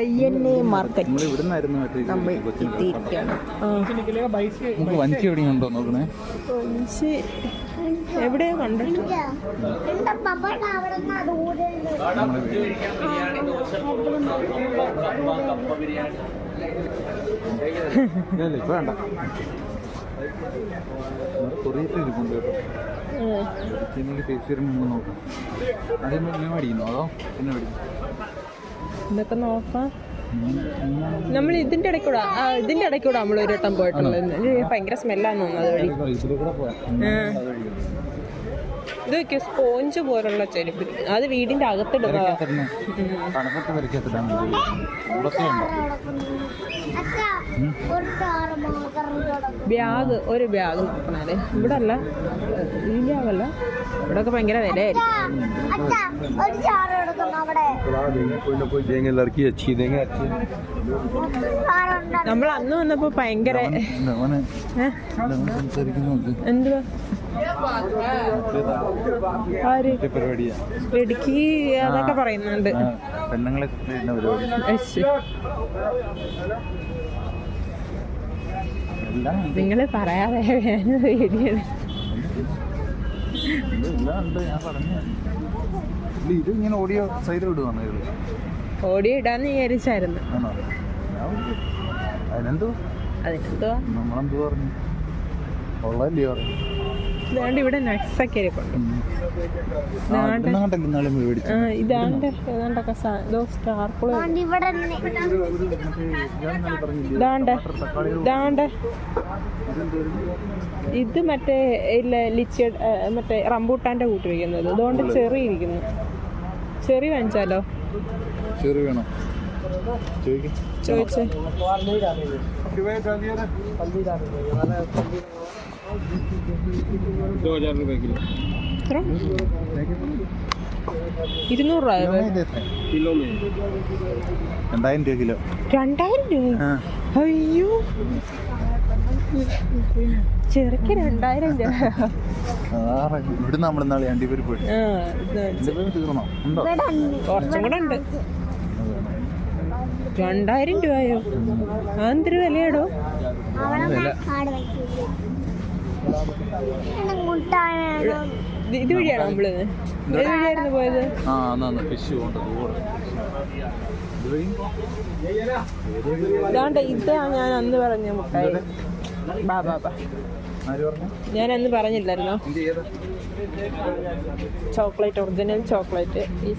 INA market നമ്മൾ എത്തിയിരിക്കുകയാണ്. വഞ്ചി എവിടെയും ഉണ്ടോ നോക്കണേ. വഞ്ചി എവിടെയോ കണ്ടിട്ടുണ്ട്. വേണ്ട കൊറിയത്തിരിപ്പുണ്ട് കേട്ടോ. നോക്കാം അതേ മേടിക്കുന്നോ അതോ പിന്നെ മേടിക്കും ഇതൊക്കെ നോക്കാം. നമ്മൾ ഇതിന്റെ ഇടയ്ക്കൂടെ നമ്മൾ ഒരു വട്ടം പോയിട്ടുള്ളത്. ഭയങ്കര സ്മെല്ലാന്ന് തോന്നുന്നു അതുവഴി. ഇത് വെക്കും സ്പോഞ്ച് പോലുള്ള ചെരുപ്പ്. അത് വീടിന്റെ അകത്തിടുക. ഒരു ബാഗ് നോക്കണേ. ഇവിടെ അല്ല, ഈ ബാഗല്ല. ഇവിടെ ഒക്കെ ഭയങ്കര വിലയായിരിക്കും. നമ്മൾ അന്ന് വന്നപ്പോ ഭയങ്കര എന്തുവാ ഇടുക്കി അതൊക്കെ പറയുന്നുണ്ട്. നിങ്ങള് പറയാതെ ഓഡിയോ ഇടാന്ന് വിചാരിച്ചായിരുന്നു. അതിനെന്തോ ഇതാണ്ട് ഇവിടെ നട്ട്സ് ഒക്കെ ഇരിപ്പുണ്ട്. ഇതാണ്ട് ഏതാണ്ടൊക്കെ ഇതാണ്ട് ഇത് മറ്റേ മറ്റേ റംബൂട്ടാന്റെ കൂട്ടിരിക്കുന്നത്. അതുകൊണ്ട് ചെറി ഇരിക്കുന്നു. ചെറി വാങ്ങിച്ചാലോ? ചെറി വേണോ ചോദിച്ചേ. എത്ര? 200 രൂപ. 2000 കിലോ. 2000 രൂപ? അയ്യോ, ചെറുക്ക് 2000 രൂപ. ഇവിടെ നമ്മളിന്നാളെ അണ്ടിപ്പേര് പോയിട്ട് കുറച്ചും കൂടെ ഉണ്ട്. 2000 രൂപയോ? അതെന്തൊരു വിലയാടോ? ഇത് വഴിയാണോ നമ്മള്? ഏത് വഴിയായിരുന്നു പോയത്? ഇതാണ്ട് ഇതാ ഞാൻ അന്ന് പറഞ്ഞ മുട്ടായി. ഞാൻ അന്ന് പറഞ്ഞില്ലായിരുന്നോ? Chocolate, original chocolate. ഈ